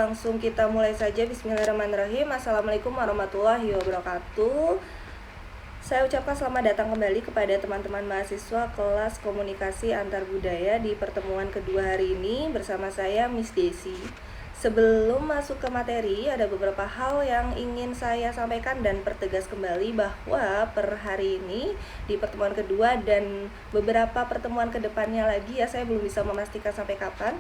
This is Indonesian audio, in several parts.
langsung kita mulai saja. Bismillahirrahmanirrahim. Assalamualaikum warahmatullahi wabarakatuh. Saya ucapkan selamat datang kembali kepada teman-teman mahasiswa kelas komunikasi antar budaya di pertemuan kedua hari ini bersama saya Miss Desi. Sebelum masuk ke materi, ada beberapa hal yang ingin saya sampaikan dan pertegas kembali bahwa per hari ini di pertemuan kedua dan beberapa pertemuan kedepannya lagi ya, saya belum bisa memastikan sampai kapan,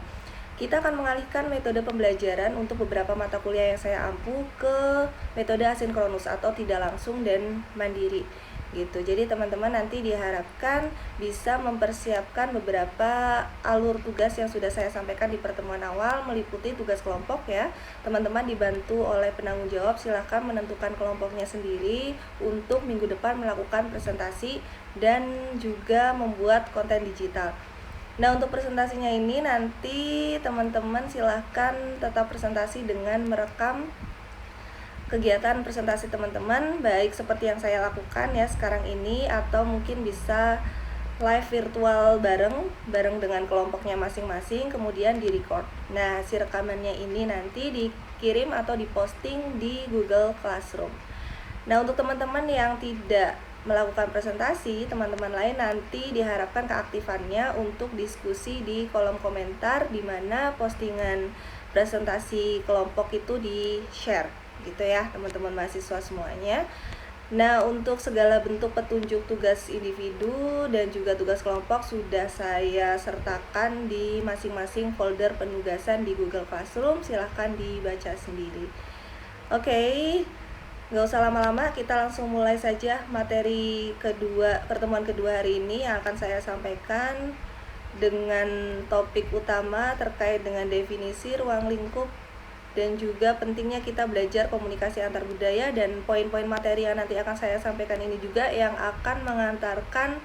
kita akan mengalihkan metode pembelajaran untuk beberapa mata kuliah yang saya ampu ke metode asinkronus atau tidak langsung dan mandiri gitu. Jadi teman-teman nanti diharapkan bisa mempersiapkan beberapa alur tugas yang sudah saya sampaikan di pertemuan awal, meliputi tugas kelompok ya. Teman-teman dibantu oleh penanggung jawab, silahkan menentukan kelompoknya sendiri untuk minggu depan melakukan presentasi dan juga membuat konten digital. Nah, untuk presentasinya ini nanti teman-teman silahkan tetap presentasi dengan merekam kegiatan presentasi teman-teman, baik seperti yang saya lakukan ya sekarang ini, atau mungkin bisa live virtual bareng dengan kelompoknya masing-masing, kemudian di record. Nah, si rekamannya ini nanti dikirim atau diposting di Google Classroom. Nah, untuk teman-teman yang tidak melakukan presentasi, teman-teman lain nanti diharapkan keaktifannya untuk diskusi di kolom komentar, di mana postingan presentasi kelompok itu di-share gitu ya teman-teman mahasiswa semuanya. Nah, untuk segala bentuk petunjuk tugas individu dan juga tugas kelompok sudah saya sertakan di masing-masing folder penugasan di Google Classroom, silahkan dibaca sendiri. Oke, nggak usah lama-lama, kita langsung mulai saja materi kedua, pertemuan kedua hari ini yang akan saya sampaikan dengan topik utama terkait dengan definisi ruang lingkup dan juga pentingnya kita belajar komunikasi antar budaya, dan poin-poin materi yang nanti akan saya sampaikan ini juga yang akan mengantarkan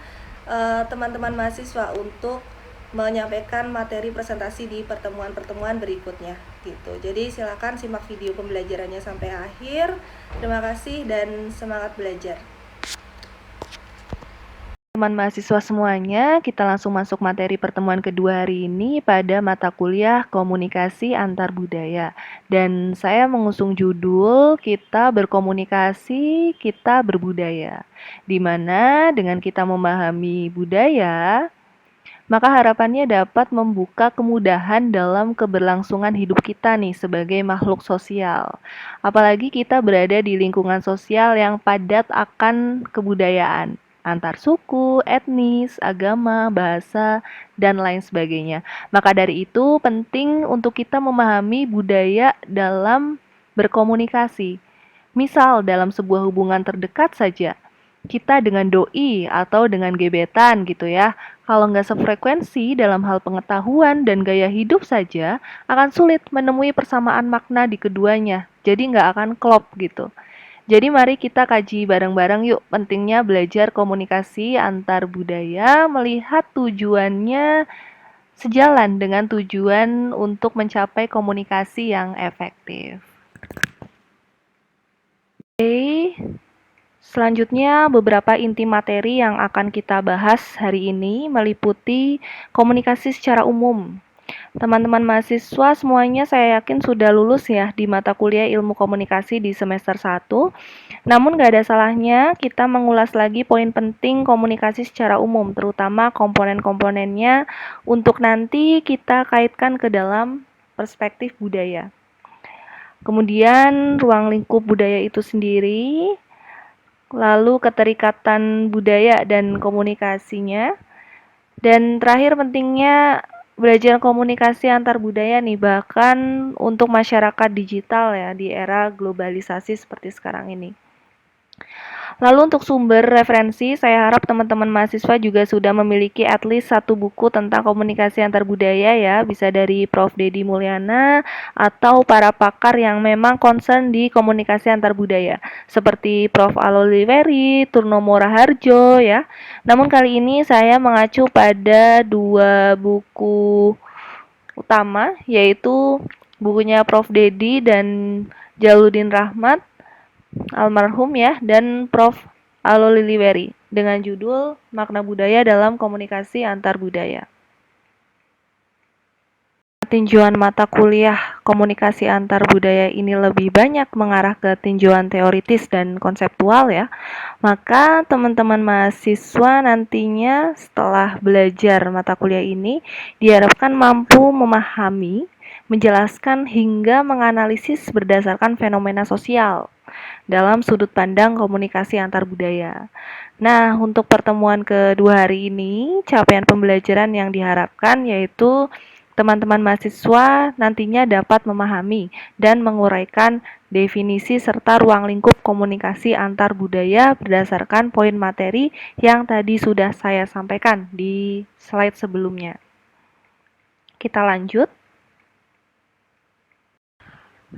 teman-teman mahasiswa untuk menyampaikan materi presentasi di pertemuan-pertemuan berikutnya gitu. Jadi silakan simak video pembelajarannya sampai akhir. Terima kasih dan semangat belajar. Teman mahasiswa semuanya, kita langsung masuk materi pertemuan kedua hari ini pada mata kuliah komunikasi antar budaya. Dan saya mengusung judul kita berkomunikasi, kita berbudaya. Di mana dengan kita memahami budaya, maka harapannya dapat membuka kemudahan dalam keberlangsungan hidup kita nih sebagai makhluk sosial. Apalagi kita berada di lingkungan sosial yang padat akan kebudayaan antar suku, etnis, agama, bahasa, dan lain sebagainya. Maka dari itu penting untuk kita memahami budaya dalam berkomunikasi. Misal dalam sebuah hubungan terdekat saja, kita dengan doi atau dengan gebetan gitu ya. Kalau nggak sefrekuensi dalam hal pengetahuan dan gaya hidup saja, akan sulit menemui persamaan makna di keduanya. Jadi nggak akan klop gitu. Jadi mari kita kaji bareng-bareng yuk pentingnya belajar komunikasi antar budaya, melihat tujuannya sejalan dengan tujuan untuk mencapai komunikasi yang efektif. Oke, selanjutnya beberapa inti materi yang akan kita bahas hari ini meliputi komunikasi secara umum. Teman-teman mahasiswa semuanya saya yakin sudah lulus ya di mata kuliah ilmu komunikasi di semester 1. Namun gak ada salahnya kita mengulas lagi poin penting komunikasi secara umum, terutama komponen-komponennya untuk nanti kita kaitkan ke dalam perspektif budaya. Kemudian ruang lingkup budaya itu sendiri, lalu keterikatan budaya dan komunikasinya, dan terakhir pentingnya belajar komunikasi antar budaya nih, bahkan untuk masyarakat digital ya di era globalisasi seperti sekarang ini. Lalu untuk sumber referensi, saya harap teman-teman mahasiswa juga sudah memiliki at least satu buku tentang komunikasi antar budaya ya, bisa dari Prof. Dedi Mulyana atau para pakar yang memang concern di komunikasi antar budaya, seperti Prof. Aloliveri, Turnomora Harjo ya. Namun kali ini saya mengacu pada dua buku utama, yaitu bukunya Prof. Dedi dan Jaludin Rahmat almarhum ya, dan Prof. Aloliveri dengan judul Makna Budaya dalam Komunikasi Antar Budaya. tinjauan mata kuliah komunikasi antar budaya ini lebih banyak mengarah ke tinjauan teoritis dan konseptual ya, maka teman-teman mahasiswa nantinya setelah belajar mata kuliah ini diharapkan mampu memahami, menjelaskan hingga menganalisis berdasarkan fenomena sosial dalam sudut pandang komunikasi antar budaya. Nah, untuk pertemuan kedua hari ini, capaian pembelajaran yang diharapkan yaitu teman-teman mahasiswa nantinya dapat memahami dan menguraikan definisi serta ruang lingkup komunikasi antar budaya berdasarkan poin materi yang tadi sudah saya sampaikan di slide sebelumnya. Kita lanjut.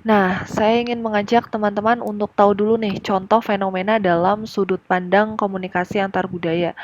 Nah, saya ingin mengajak teman-teman untuk tahu dulu nih contoh fenomena dalam sudut pandang komunikasi antar budaya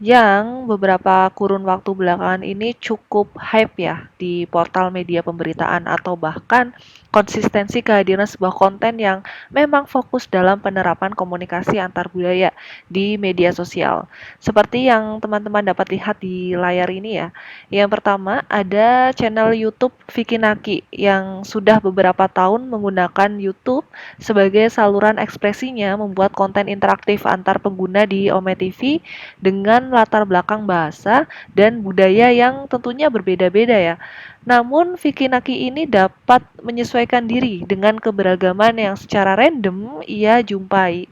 yang beberapa kurun waktu belakangan ini cukup hype ya di portal media pemberitaan atau bahkan konsistensi kehadiran sebuah konten yang memang fokus dalam penerapan komunikasi antar budaya di media sosial. Seperti yang teman-teman dapat lihat di layar ini ya. Yang pertama ada channel YouTube Vicky Naki yang sudah beberapa tahun menggunakan YouTube sebagai saluran ekspresinya membuat konten interaktif antar pengguna di Ome TV dengan latar belakang bahasa dan budaya yang tentunya berbeda-beda ya. Namun Vicky Naki ini dapat menyesuaikan diri dengan keberagaman yang secara random ia jumpai.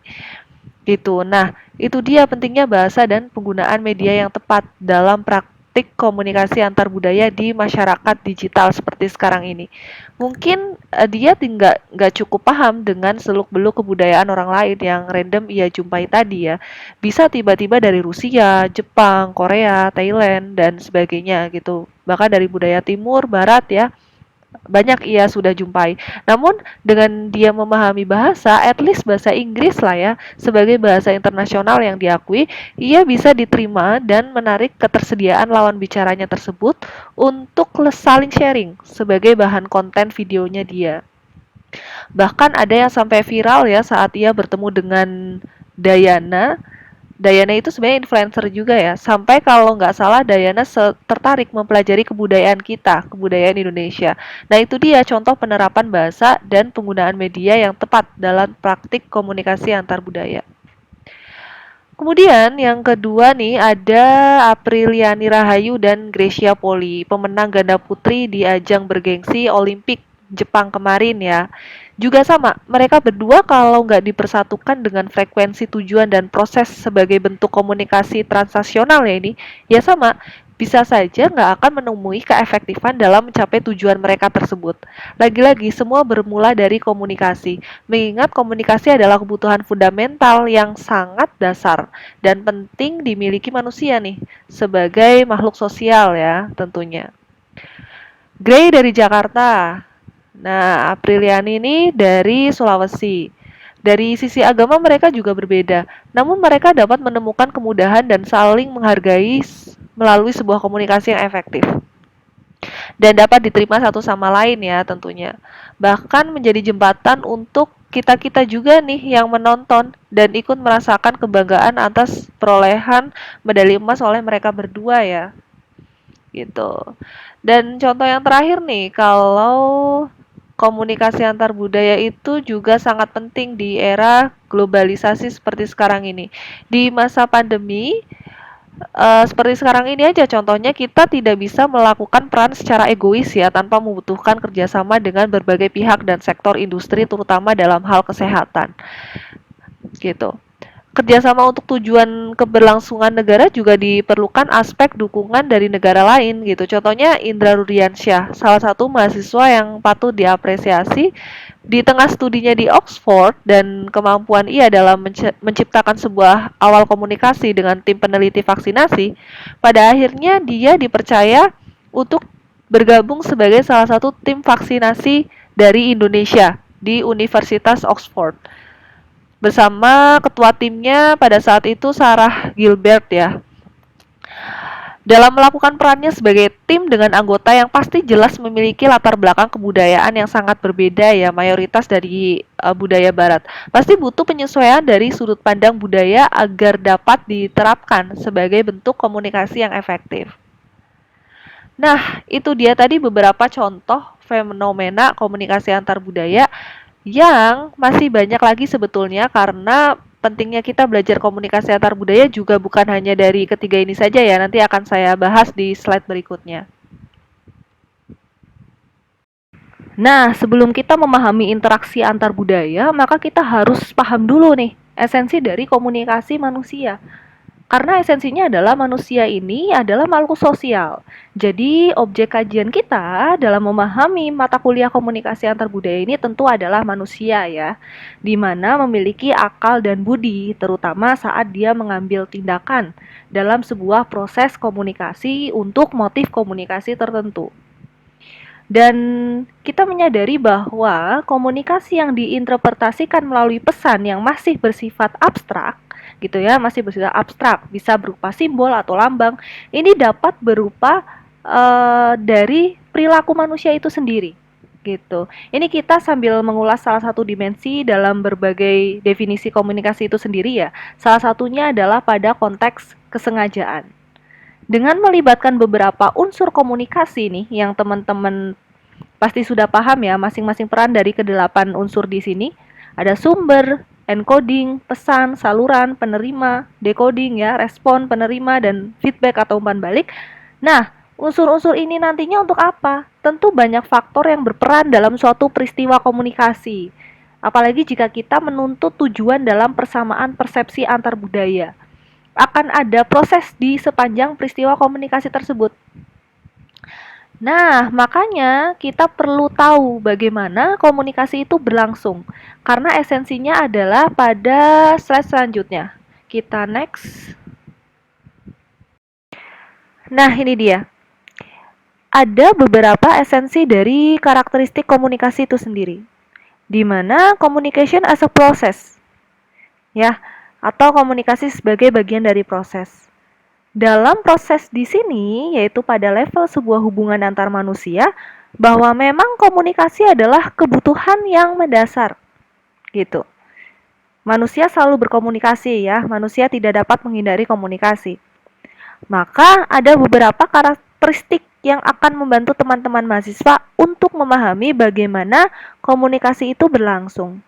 Gitu. Nah, itu dia pentingnya bahasa dan penggunaan media yang tepat dalam praktik komunikasi antar budaya di masyarakat digital seperti sekarang ini. Mungkin dia nggak cukup paham dengan seluk-beluk kebudayaan orang lain yang random ia jumpai tadi ya. Bisa tiba-tiba dari Rusia, Jepang, Korea, Thailand dan sebagainya gitu. Bahkan dari budaya timur, barat ya banyak ia sudah jumpai. Namun dengan dia memahami bahasa, at least bahasa Inggris lah ya, sebagai bahasa internasional yang diakui, ia bisa diterima dan menarik ketersediaan lawan bicaranya tersebut untuk saling sharing sebagai bahan konten videonya dia. Bahkan ada yang sampai viral ya saat ia bertemu dengan Dayana. Dayana itu sebenarnya influencer juga ya. Sampai kalau nggak salah Dayana tertarik mempelajari kebudayaan kita, kebudayaan Indonesia. Nah itu dia contoh penerapan bahasa dan penggunaan media yang tepat dalam praktik komunikasi antar budaya. Kemudian yang kedua nih ada Apriliani Rahayu dan Gracia Poli, pemenang ganda putri di ajang bergengsi Olimpik Jepang kemarin ya. Juga sama, mereka berdua kalau nggak dipersatukan dengan frekuensi tujuan dan proses sebagai bentuk komunikasi transaksional ya ini, ya sama, bisa saja nggak akan menemui keefektifan dalam mencapai tujuan mereka tersebut. Lagi-lagi, semua bermula dari komunikasi, mengingat komunikasi adalah kebutuhan fundamental yang sangat dasar dan penting dimiliki manusia nih, sebagai makhluk sosial ya tentunya. Gray dari Jakarta. Nah, Apriliani ini dari Sulawesi. Dari sisi agama mereka juga berbeda, namun mereka dapat menemukan kemudahan dan saling menghargai melalui sebuah komunikasi yang efektif dan dapat diterima satu sama lain ya tentunya. Bahkan menjadi jembatan untuk kita-kita juga nih yang menonton dan ikut merasakan kebanggaan atas perolehan medali emas oleh mereka berdua ya. Gitu. Dan contoh yang terakhir nih, kalau komunikasi antar budaya itu juga sangat penting di era globalisasi seperti sekarang ini. Di masa pandemi, seperti sekarang ini aja contohnya kita tidak bisa melakukan peran secara egois ya tanpa membutuhkan kerjasama dengan berbagai pihak dan sektor industri terutama dalam hal kesehatan gitu. Kerjasama untuk tujuan keberlangsungan negara juga diperlukan aspek dukungan dari negara lain gitu. Contohnya Indra Rudiansyah, salah satu mahasiswa yang patut diapresiasi di tengah studinya di Oxford dan kemampuan ia dalam menciptakan sebuah awal komunikasi dengan tim peneliti vaksinasi, pada akhirnya dia dipercaya untuk bergabung sebagai salah satu tim vaksinasi dari Indonesia di Universitas Oxford bersama ketua timnya pada saat itu Sarah Gilbert ya. Dalam melakukan perannya sebagai tim dengan anggota yang pasti jelas memiliki latar belakang kebudayaan yang sangat berbeda ya, mayoritas dari budaya barat. Pasti butuh penyesuaian dari sudut pandang budaya agar dapat diterapkan sebagai bentuk komunikasi yang efektif. Nah, itu dia tadi beberapa contoh fenomena komunikasi antar budaya yang masih banyak lagi sebetulnya, karena pentingnya kita belajar komunikasi antar budaya juga bukan hanya dari ketiga ini saja ya. Nanti akan saya bahas di slide berikutnya. Nah, sebelum kita memahami interaksi antar budaya, maka kita harus paham dulu nih esensi dari komunikasi manusia. Karena esensinya adalah manusia ini adalah makhluk sosial. Jadi, objek kajian kita dalam memahami mata kuliah komunikasi antar budaya ini tentu adalah manusia ya, di mana memiliki akal dan budi, terutama saat dia mengambil tindakan dalam sebuah proses komunikasi untuk motif komunikasi tertentu. Dan kita menyadari bahwa komunikasi yang diinterpretasikan melalui pesan yang masih bersifat abstrak, gitu ya, masih bersifat abstrak, bisa berupa simbol atau lambang, ini dapat berupa dari perilaku manusia itu sendiri, gitu. Ini kita sambil mengulas salah satu dimensi dalam berbagai definisi komunikasi itu sendiri ya. Salah satunya adalah pada konteks kesengajaan. Dengan melibatkan beberapa unsur komunikasi nih yang teman-teman pasti sudah paham ya masing-masing peran dari kedelapan unsur di sini. Ada sumber, encoding, pesan, saluran, penerima, decoding ya, respon, penerima, dan feedback atau umpan balik. Nah, unsur-unsur ini nantinya untuk apa? Tentu banyak faktor yang berperan dalam suatu peristiwa komunikasi. Apalagi jika kita menuntut tujuan dalam persamaan persepsi antar budaya. Akan ada proses di sepanjang peristiwa komunikasi tersebut. Nah, makanya kita perlu tahu bagaimana komunikasi itu berlangsung. Karena esensinya adalah pada slide selanjutnya. Kita next. Nah, ini dia. Ada beberapa esensi dari karakteristik komunikasi itu sendiri. Di mana communication as a process. Ya, atau komunikasi sebagai bagian dari proses. Dalam proses di sini, yaitu pada level sebuah hubungan antar manusia, bahwa memang komunikasi adalah kebutuhan yang mendasar, gitu. Manusia selalu berkomunikasi ya, manusia tidak dapat menghindari komunikasi. Maka ada beberapa karakteristik yang akan membantu teman-teman mahasiswa untuk memahami bagaimana komunikasi itu berlangsung.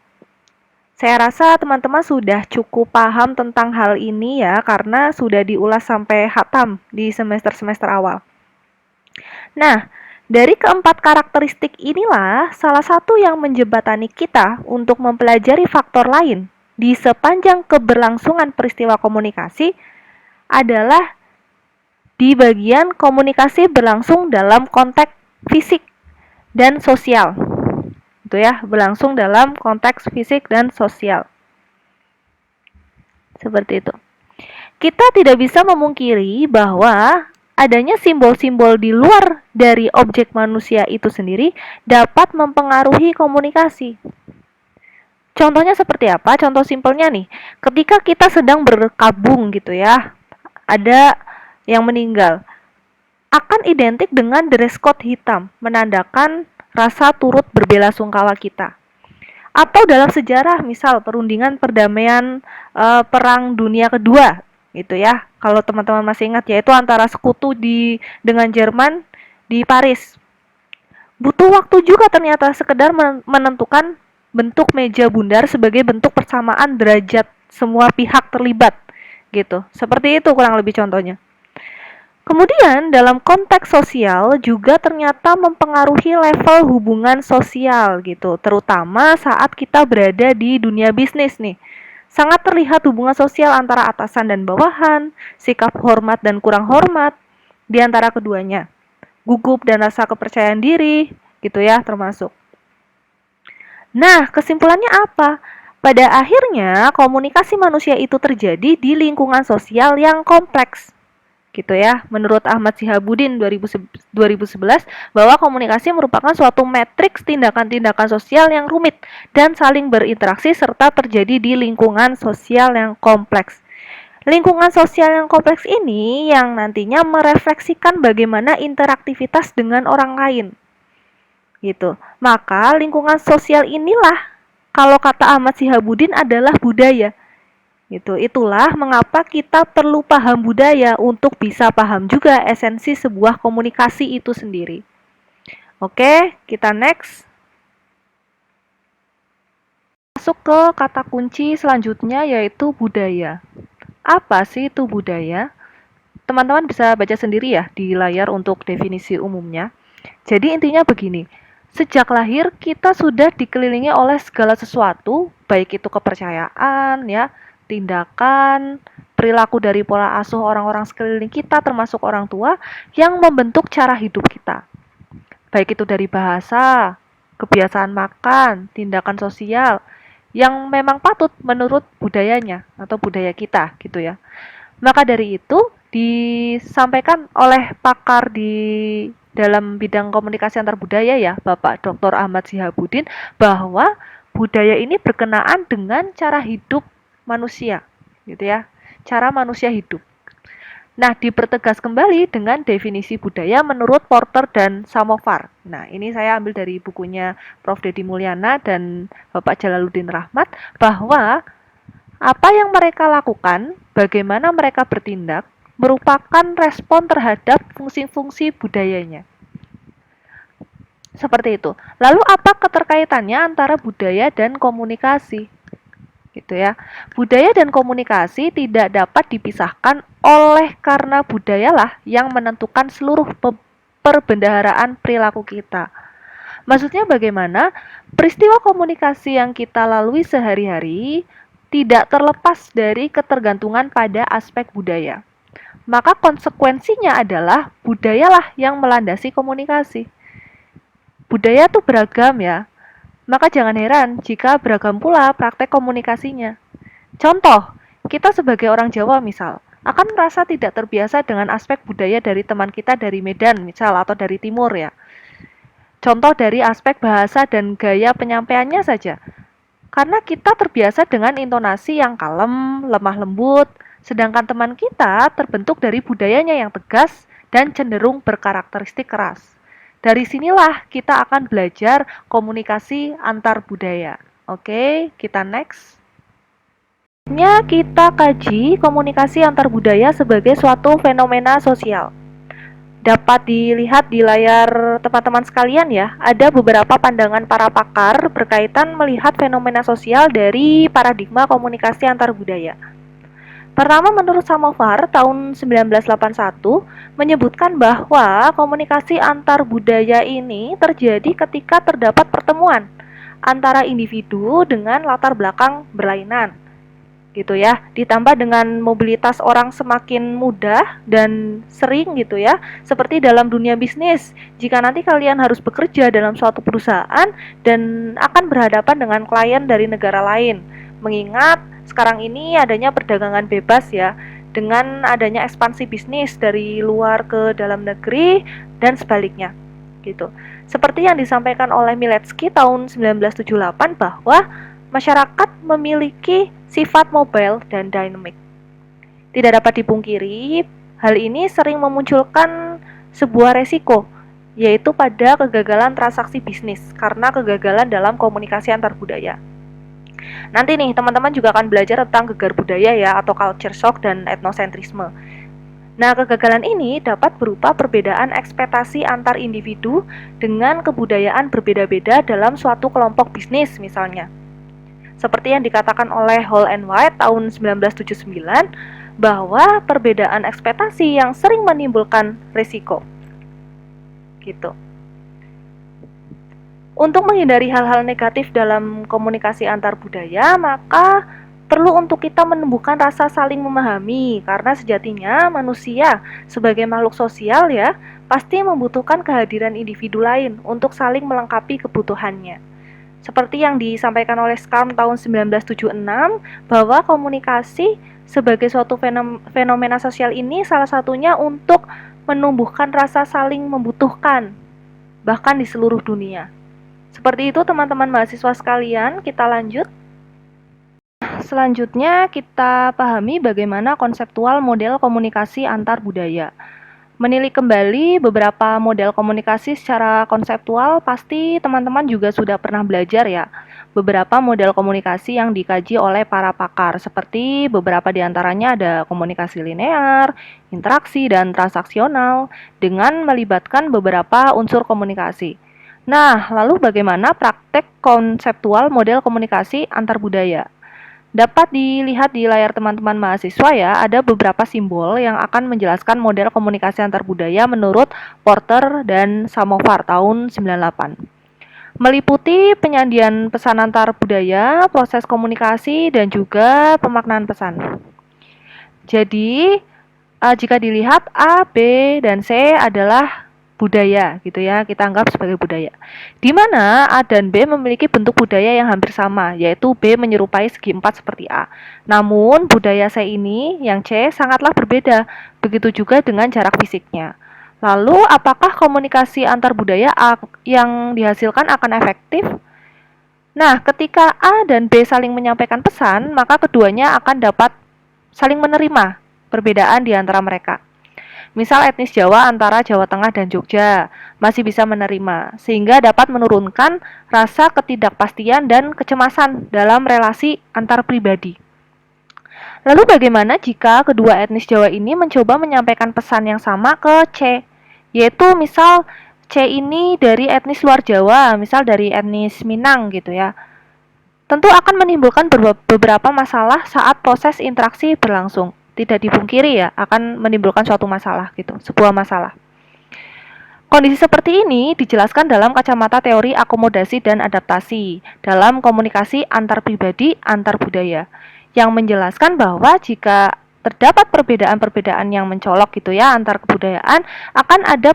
Saya rasa teman-teman sudah cukup paham tentang hal ini ya, karena sudah diulas sampai hatam di semester-semester awal. Nah, dari keempat karakteristik inilah salah satu yang menjembatani kita untuk mempelajari faktor lain di sepanjang keberlangsungan peristiwa komunikasi adalah di bagian komunikasi berlangsung dalam konteks fisik dan sosial. Itu ya, berlangsung dalam konteks fisik dan sosial. Seperti itu. Kita tidak bisa memungkiri bahwa adanya simbol-simbol di luar dari objek manusia itu sendiri dapat mempengaruhi komunikasi. Contohnya seperti apa? Contoh simpelnya nih, ketika kita sedang berkabung gitu ya, ada yang meninggal, akan identik dengan dress code hitam, menandakan rasa turut berbelasungkawa kita. Atau dalam sejarah, misal perundingan perdamaian Perang Dunia Kedua, gitu ya. Kalau teman-teman masih ingat, yaitu antara sekutu dengan Jerman di Paris. Butuh waktu juga ternyata sekedar menentukan bentuk meja bundar sebagai bentuk persamaan derajat semua pihak terlibat, gitu. Seperti itu kurang lebih contohnya. Kemudian dalam konteks sosial juga ternyata mempengaruhi level hubungan sosial gitu, terutama saat kita berada di dunia bisnis nih. Sangat terlihat hubungan sosial antara atasan dan bawahan, sikap hormat dan kurang hormat di antara keduanya. Gugup dan rasa kepercayaan diri gitu ya termasuk. Nah, kesimpulannya apa? Pada akhirnya komunikasi manusia itu terjadi di lingkungan sosial yang kompleks gitu ya. Menurut Ahmad Sihabuddin 2011 bahwa komunikasi merupakan suatu matriks tindakan-tindakan sosial yang rumit dan saling berinteraksi serta terjadi di lingkungan sosial yang kompleks. Lingkungan sosial yang kompleks ini yang nantinya merefleksikan bagaimana interaktivitas dengan orang lain. Gitu. Maka lingkungan sosial inilah kalau kata Ahmad Sihabuddin adalah budaya. Itulah mengapa kita perlu paham budaya untuk bisa paham juga esensi sebuah komunikasi itu sendiri. Oke, kita next. Masuk ke kata kunci selanjutnya yaitu budaya. Apa sih itu budaya? Teman-teman bisa baca sendiri ya di layar untuk definisi umumnya. Jadi intinya begini, sejak lahir kita sudah dikelilingi oleh segala sesuatu, baik itu kepercayaan, ya, tindakan, perilaku dari pola asuh orang-orang sekeliling kita termasuk orang tua yang membentuk cara hidup kita. Baik itu dari bahasa, kebiasaan makan, tindakan sosial yang memang patut menurut budayanya atau budaya kita gitu ya. Maka dari itu disampaikan oleh pakar di dalam bidang komunikasi antar budaya ya, Bapak Dr. Ahmad Sihabudin, bahwa budaya ini berkenaan dengan cara hidup manusia, gitu ya. Cara manusia hidup. Nah, dipertegas kembali dengan definisi budaya menurut Porter dan Samovar. Nah, ini saya ambil dari bukunya Prof. Dedi Mulyana dan Bapak Jalaluddin Rahmat, bahwa apa yang mereka lakukan, bagaimana mereka bertindak, merupakan respon terhadap fungsi-fungsi budayanya. Seperti itu. Lalu apa keterkaitannya antara budaya dan komunikasi? Gitu ya. Budaya dan komunikasi tidak dapat dipisahkan oleh karena budayalah yang menentukan seluruh perbendaharaan perilaku kita. Maksudnya bagaimana? Peristiwa komunikasi yang kita lalui sehari-hari tidak terlepas dari ketergantungan pada aspek budaya. Maka konsekuensinya adalah budayalah yang melandasi komunikasi. Budaya tuh beragam ya, maka jangan heran jika beragam pula praktek komunikasinya. Contoh, kita sebagai orang Jawa misal, akan merasa tidak terbiasa dengan aspek budaya dari teman kita dari Medan misal atau dari Timur ya. Contoh dari aspek bahasa dan gaya penyampaiannya saja. Karena kita terbiasa dengan intonasi yang kalem, lemah lembut, sedangkan teman kita terbentuk dari budayanya yang tegas dan cenderung berkarakteristik keras. Dari sinilah kita akan belajar komunikasi antar budaya. Oke, kita next. Kita kaji komunikasi antar budaya sebagai suatu fenomena sosial. Dapat dilihat di layar teman-teman sekalian ya, ada beberapa pandangan para pakar berkaitan melihat fenomena sosial dari paradigma komunikasi antar budaya. Pertama, menurut Samovar tahun 1981 menyebutkan bahwa komunikasi antar budaya ini terjadi ketika terdapat pertemuan antara individu dengan latar belakang berlainan. Gitu ya, ditambah dengan mobilitas orang semakin mudah dan sering gitu ya, seperti dalam dunia bisnis. Jika nanti kalian harus bekerja dalam suatu perusahaan dan akan berhadapan dengan klien dari negara lain, mengingat sekarang ini adanya perdagangan bebas ya, dengan adanya ekspansi bisnis dari luar ke dalam negeri dan sebaliknya gitu. Seperti yang disampaikan oleh Miletsky tahun 1978 bahwa masyarakat memiliki sifat mobile dan dynamic. Tidak dapat dipungkiri, hal ini sering memunculkan sebuah resiko, yaitu pada kegagalan transaksi bisnis karena kegagalan dalam komunikasi antar budaya. Nanti nih, teman-teman juga akan belajar tentang gegar budaya ya, atau culture shock dan etnosentrisme. Nah, kegagalan ini dapat berupa perbedaan ekspektasi antar individu dengan kebudayaan berbeda-beda dalam suatu kelompok bisnis misalnya. Seperti yang dikatakan oleh Hall and White tahun 1979, bahwa perbedaan ekspektasi yang sering menimbulkan risiko. Gitu. Untuk menghindari hal-hal negatif dalam komunikasi antar budaya, maka perlu untuk kita menumbuhkan rasa saling memahami, karena sejatinya manusia sebagai makhluk sosial ya, pasti membutuhkan kehadiran individu lain untuk saling melengkapi kebutuhannya. Seperti yang disampaikan oleh Scarm tahun 1976, bahwa komunikasi sebagai suatu fenomena sosial ini salah satunya untuk menumbuhkan rasa saling membutuhkan, bahkan di seluruh dunia. Seperti itu teman-teman mahasiswa sekalian, kita lanjut. Selanjutnya kita pahami bagaimana konseptual model komunikasi antar budaya. Menilik kembali beberapa model komunikasi secara konseptual, pasti teman-teman juga sudah pernah belajar ya. Beberapa model komunikasi yang dikaji oleh para pakar, seperti beberapa di antaranya ada komunikasi linear, interaksi, dan transaksional, dengan melibatkan beberapa unsur komunikasi. Nah, lalu bagaimana praktek konseptual model komunikasi antar budaya? Dapat dilihat di layar teman-teman mahasiswa ya, ada beberapa simbol yang akan menjelaskan model komunikasi antar budaya menurut Porter dan Samovar tahun 98. Meliputi penyajian pesan antar budaya, proses komunikasi, dan juga pemaknaan pesan. Jadi, jika dilihat A, B, dan C adalah budaya gitu ya, kita anggap sebagai budaya. Di mana A dan B memiliki bentuk budaya yang hampir sama, yaitu B menyerupai segi empat seperti A. Namun budaya C ini yang C sangatlah berbeda, begitu juga dengan jarak fisiknya. Lalu apakah komunikasi antar budaya yang dihasilkan akan efektif? Nah, ketika A dan B saling menyampaikan pesan, maka keduanya akan dapat saling menerima perbedaan di antara mereka. Misal etnis Jawa antara Jawa Tengah dan Jogja masih bisa menerima, sehingga dapat menurunkan rasa ketidakpastian dan kecemasan dalam relasi antar pribadi. Lalu bagaimana jika kedua etnis Jawa ini mencoba menyampaikan pesan yang sama ke C, yaitu misal C ini dari etnis luar Jawa, misal dari etnis Minang gitu ya. Tentu akan menimbulkan beberapa masalah saat proses interaksi berlangsung. Tidak dipungkiri ya, akan menimbulkan suatu masalah gitu, sebuah masalah. Kondisi seperti ini dijelaskan dalam kacamata teori akomodasi dan adaptasi dalam komunikasi antar pribadi, antar budaya, yang menjelaskan bahwa jika terdapat perbedaan-perbedaan yang mencolok gitu ya antar kebudayaan, akan ada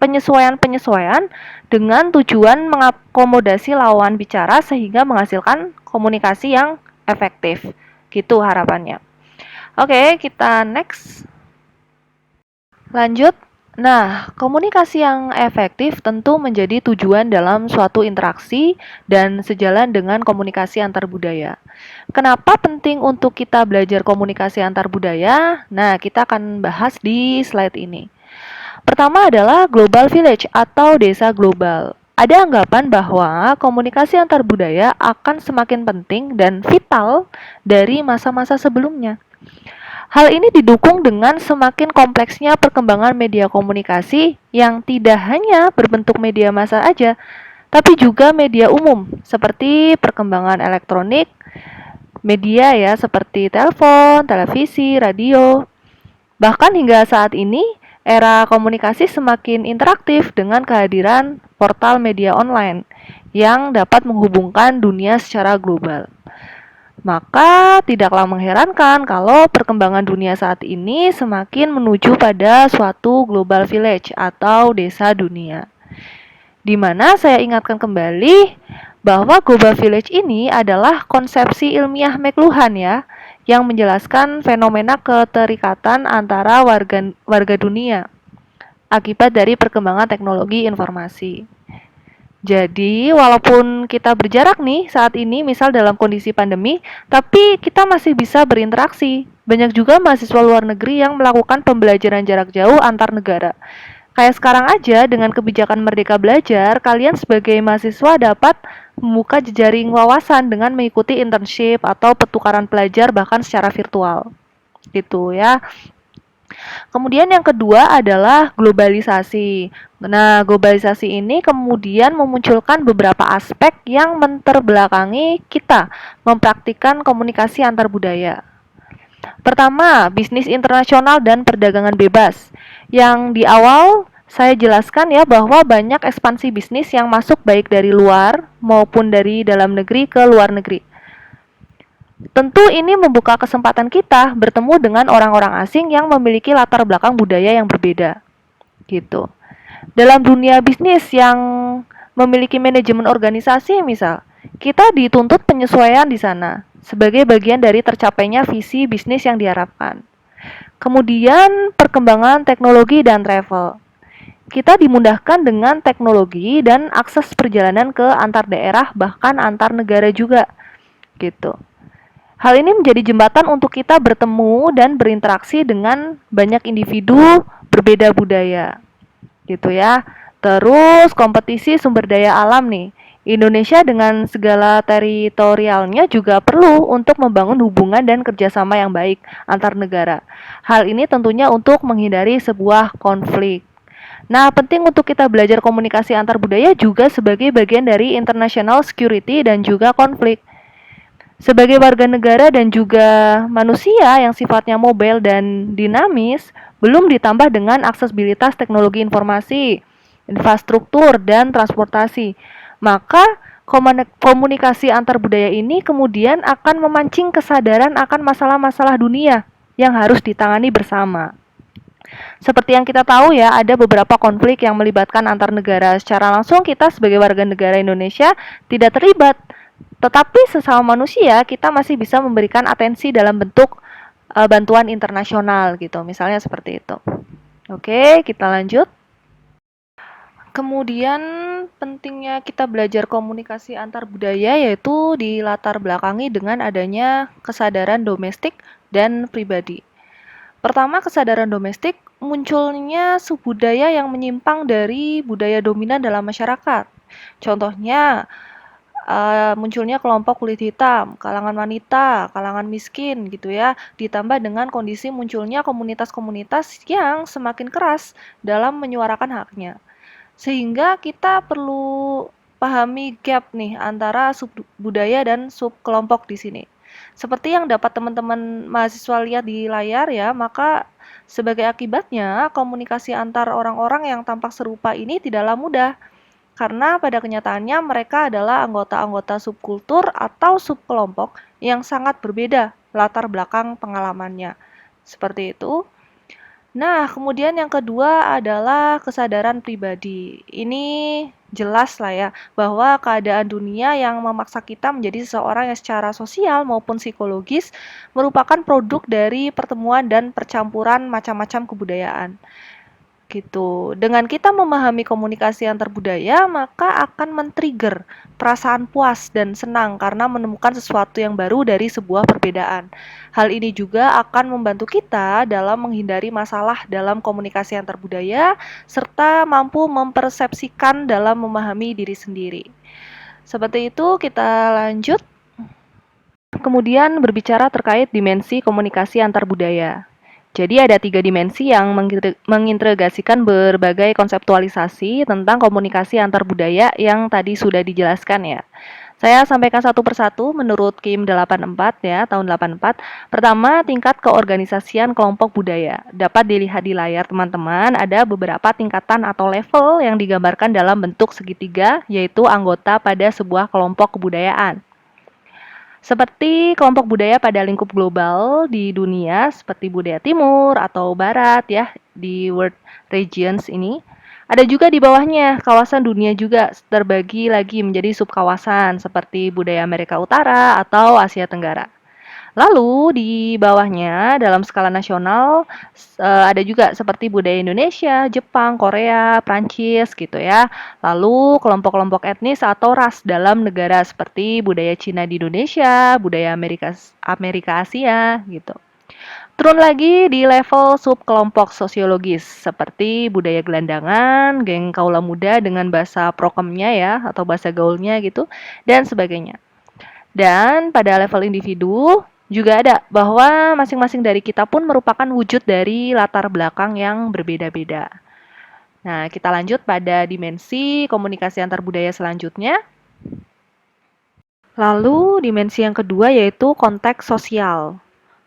penyesuaian-penyesuaian dengan tujuan mengakomodasi lawan bicara sehingga menghasilkan komunikasi yang efektif. Gitu harapannya. Oke, kita next. Lanjut. Nah, komunikasi yang efektif tentu menjadi tujuan dalam suatu interaksi dan sejalan dengan komunikasi antar budaya. Kenapa penting untuk kita belajar komunikasi antar budaya? Nah, kita akan bahas di slide ini. Pertama adalah global village atau desa global. Ada anggapan bahwa komunikasi antar budaya akan semakin penting dan vital dari masa-masa sebelumnya. Hal ini didukung dengan semakin kompleksnya perkembangan media komunikasi yang tidak hanya berbentuk media massa aja, tapi juga media umum seperti perkembangan elektronik, media ya seperti telepon, televisi, radio. Bahkan hingga saat ini, era komunikasi semakin interaktif dengan kehadiran portal media online yang dapat menghubungkan dunia secara global. Maka tidaklah mengherankan kalau perkembangan dunia saat ini semakin menuju pada suatu global village atau desa dunia. Di mana saya ingatkan kembali bahwa global village ini adalah konsepsi ilmiah McLuhan ya, yang menjelaskan fenomena keterikatan antara warga dunia akibat dari perkembangan teknologi informasi. Jadi, walaupun kita berjarak nih saat ini, misal dalam kondisi pandemi, tapi kita masih bisa berinteraksi. Banyak juga mahasiswa luar negeri yang melakukan pembelajaran jarak jauh antar negara. Kayak sekarang aja, dengan kebijakan Merdeka Belajar, kalian sebagai mahasiswa dapat membuka jejaring wawasan dengan mengikuti internship atau pertukaran pelajar bahkan secara virtual. Gitu ya. Kemudian yang kedua adalah globalisasi. Nah, globalisasi ini kemudian memunculkan beberapa aspek yang menterbelakangi kita mempraktikkan komunikasi antar budaya. Pertama, bisnis internasional dan perdagangan bebas. Yang di awal saya jelaskan ya bahwa banyak ekspansi bisnis yang masuk baik dari luar maupun dari dalam negeri ke luar negeri. Tentu ini membuka kesempatan kita bertemu dengan orang-orang asing yang memiliki latar belakang budaya yang berbeda. Gitu. Dalam dunia bisnis yang memiliki manajemen organisasi misal, kita dituntut penyesuaian di sana sebagai bagian dari tercapainya visi bisnis yang diharapkan. Kemudian perkembangan teknologi dan travel. Kita dimudahkan dengan teknologi dan akses perjalanan ke antar daerah bahkan antar negara juga. Gitu. Hal ini menjadi jembatan untuk kita bertemu dan berinteraksi dengan banyak individu berbeda budaya, gitu ya. Terus kompetisi sumber daya alam nih. Indonesia dengan segala teritorialnya juga perlu untuk membangun hubungan dan kerjasama yang baik antar negara. Hal ini tentunya untuk menghindari sebuah konflik. Nah, penting untuk kita belajar komunikasi antar budaya juga sebagai bagian dari international security dan juga konflik. Sebagai warga negara dan juga manusia yang sifatnya mobile dan dinamis, belum ditambah dengan aksesibilitas teknologi informasi, infrastruktur, dan transportasi, maka komunikasi antar budaya ini kemudian akan memancing kesadaran akan masalah-masalah dunia yang harus ditangani bersama. Seperti yang kita tahu ya, ada beberapa konflik yang melibatkan antar negara. Secara langsung kita sebagai warga negara Indonesia tidak terlibat. Tetapi sesama manusia kita masih bisa memberikan atensi dalam bentuk bantuan internasional gitu. Misalnya seperti itu. Oke, kita lanjut. Kemudian pentingnya kita belajar komunikasi antar budaya yaitu dilatar belakangi dengan adanya kesadaran domestik dan pribadi. Pertama, kesadaran domestik munculnya subudaya yang menyimpang dari budaya dominan dalam masyarakat. Contohnya, munculnya kelompok kulit hitam, kalangan wanita, kalangan miskin gitu ya, ditambah dengan kondisi munculnya komunitas-komunitas yang semakin keras dalam menyuarakan haknya. Sehingga kita perlu pahami gap nih antara sub budaya dan sub kelompok di sini. Seperti yang dapat teman-teman mahasiswa lihat di layar ya, maka sebagai akibatnya komunikasi antar orang-orang yang tampak serupa ini tidaklah mudah. Karena pada kenyataannya mereka adalah anggota-anggota subkultur atau subkelompok yang sangat berbeda latar belakang pengalamannya. Seperti itu. Nah, kemudian yang kedua adalah kesadaran pribadi. Ini jelas lah ya, bahwa keadaan dunia yang memaksa kita menjadi seseorang yang secara sosial maupun psikologis merupakan produk dari pertemuan dan percampuran macam-macam kebudayaan. Gitu. Dengan kita memahami komunikasi antar budaya, maka akan men-trigger perasaan puas dan senang karena menemukan sesuatu yang baru dari sebuah perbedaan. Hal ini juga akan membantu kita dalam menghindari masalah dalam komunikasi antar budaya serta mampu mempersepsikan dalam memahami diri sendiri. Seperti itu, kita lanjut. Kemudian berbicara terkait dimensi komunikasi antar budaya. Jadi ada 3 dimensi yang mengintegrasikan berbagai konseptualisasi tentang komunikasi antar budaya yang tadi sudah dijelaskan ya. Saya sampaikan satu persatu menurut KIM 84 ya, tahun 84. Pertama, tingkat keorganisasian kelompok budaya. Dapat dilihat di layar teman-teman, ada beberapa tingkatan atau level yang digambarkan dalam bentuk segitiga, yaitu anggota pada sebuah kelompok kebudayaan. Seperti kelompok budaya pada lingkup global di dunia seperti budaya timur atau barat ya di world regions ini. Ada juga di bawahnya kawasan dunia juga terbagi lagi menjadi subkawasan seperti budaya Amerika Utara atau Asia Tenggara. Lalu di bawahnya dalam skala nasional ada juga seperti budaya Indonesia, Jepang, Korea, Prancis gitu ya. Lalu kelompok-kelompok etnis atau ras dalam negara seperti budaya Cina di Indonesia, budaya Amerika Asia gitu. Turun lagi di level subkelompok sosiologis seperti budaya gelandangan, geng kaula muda dengan bahasa prokemnya ya atau bahasa gaulnya gitu dan sebagainya. Dan pada level individu juga ada bahwa masing-masing dari kita pun merupakan wujud dari latar belakang yang berbeda-beda. Nah, kita lanjut pada dimensi komunikasi antar budaya selanjutnya. Lalu dimensi yang kedua yaitu konteks sosial.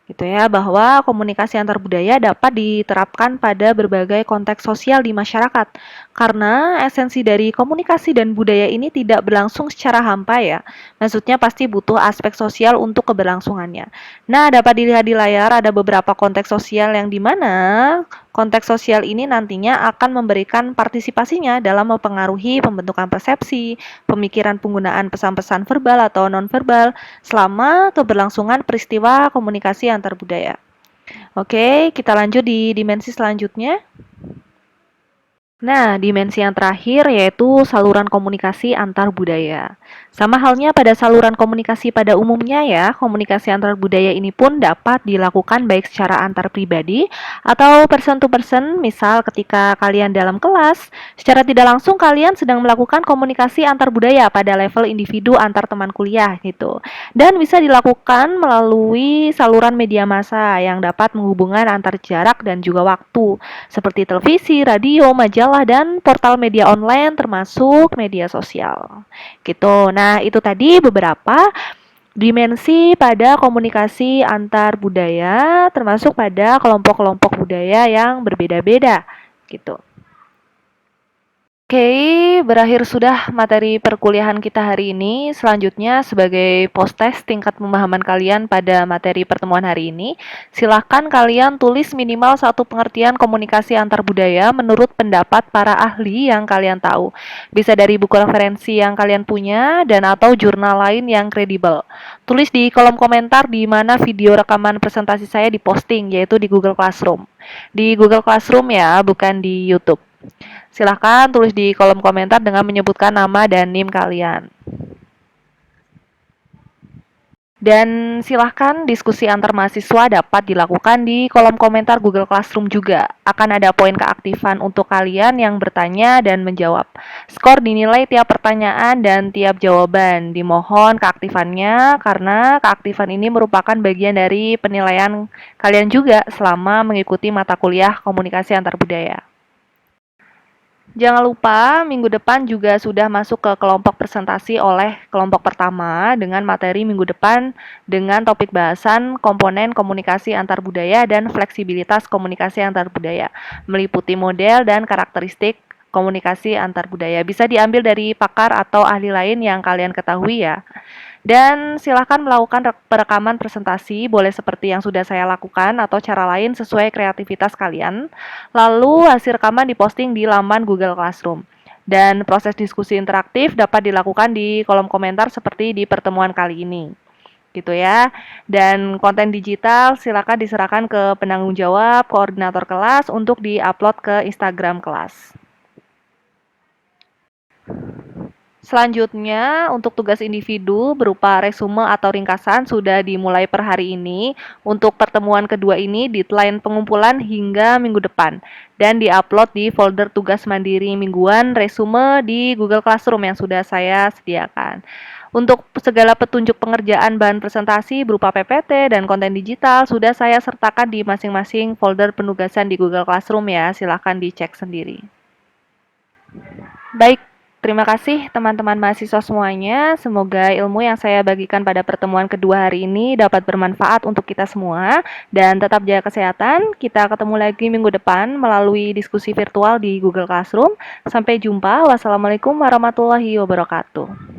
Gitu ya, bahwa komunikasi antar budaya dapat diterapkan pada berbagai konteks sosial di masyarakat. Karena esensi dari komunikasi dan budaya ini tidak berlangsung secara hampa ya. Maksudnya pasti butuh aspek sosial untuk keberlangsungannya. Nah, dapat dilihat di layar ada beberapa konteks sosial yang dimana konteks sosial ini nantinya akan memberikan partisipasinya dalam mempengaruhi pembentukan persepsi, pemikiran penggunaan pesan-pesan verbal atau non-verbal selama keberlangsungan peristiwa komunikasi antar budaya. Oke, kita lanjut di dimensi selanjutnya. Nah, dimensi yang terakhir yaitu saluran komunikasi antar budaya. Sama halnya pada saluran komunikasi pada umumnya ya, komunikasi antar budaya ini pun dapat dilakukan baik secara antar pribadi atau person to person, misal ketika kalian dalam kelas, secara tidak langsung kalian sedang melakukan komunikasi antar budaya pada level individu antar teman kuliah gitu. Dan bisa dilakukan melalui saluran media massa yang dapat menghubungkan antar jarak dan juga waktu seperti televisi, radio, majalah, dan portal media online termasuk media sosial. Gitu. Nah, itu tadi beberapa dimensi pada komunikasi antar budaya termasuk pada kelompok-kelompok budaya yang berbeda-beda gitu. Oke, berakhir sudah materi perkuliahan kita hari ini. Selanjutnya, sebagai post-test tingkat pemahaman kalian pada materi pertemuan hari ini, silahkan kalian tulis minimal satu pengertian komunikasi antar budaya menurut pendapat para ahli yang kalian tahu. Bisa dari buku referensi yang kalian punya dan atau jurnal lain yang kredibel. Tulis di kolom komentar di mana video rekaman presentasi saya diposting, yaitu di Google Classroom. Di Google Classroom ya, bukan di YouTube. Silahkan tulis di kolom komentar dengan menyebutkan nama dan NIM kalian. Dan silahkan diskusi antar mahasiswa dapat dilakukan di kolom komentar Google Classroom juga. Akan ada poin keaktifan untuk kalian yang bertanya dan menjawab. Skor dinilai tiap pertanyaan dan tiap jawaban. Dimohon keaktifannya karena keaktifan ini merupakan bagian dari penilaian kalian juga selama mengikuti mata kuliah komunikasi antar budaya. Jangan lupa, minggu depan juga sudah masuk ke kelompok presentasi oleh kelompok pertama dengan materi minggu depan dengan topik bahasan komponen komunikasi antar budaya dan fleksibilitas komunikasi antar budaya, meliputi model dan karakteristik komunikasi antar budaya. Bisa diambil dari pakar atau ahli lain yang kalian ketahui ya. Dan silakan melakukan perekaman presentasi, boleh seperti yang sudah saya lakukan atau cara lain sesuai kreativitas kalian. Lalu hasil rekaman diposting di laman Google Classroom. Dan proses diskusi interaktif dapat dilakukan di kolom komentar seperti di pertemuan kali ini. Gitu ya. Dan konten digital silakan diserahkan ke penanggung jawab koordinator kelas untuk diupload ke Instagram kelas. Selanjutnya, untuk tugas individu berupa resume atau ringkasan sudah dimulai per hari ini. Untuk pertemuan kedua ini, deadline pengumpulan hingga minggu depan. Dan diupload di folder tugas mandiri mingguan resume di Google Classroom yang sudah saya sediakan. Untuk segala petunjuk pengerjaan bahan presentasi berupa PPT dan konten digital sudah saya sertakan di masing-masing folder penugasan di Google Classroom ya. Silahkan dicek sendiri. Baik, terima kasih teman-teman mahasiswa semuanya. Semoga ilmu yang saya bagikan pada pertemuan kedua hari ini dapat bermanfaat untuk kita semua. Dan tetap jaga kesehatan. Kita ketemu lagi minggu depan melalui diskusi virtual di Google Classroom. Sampai jumpa. Wassalamualaikum warahmatullahi wabarakatuh.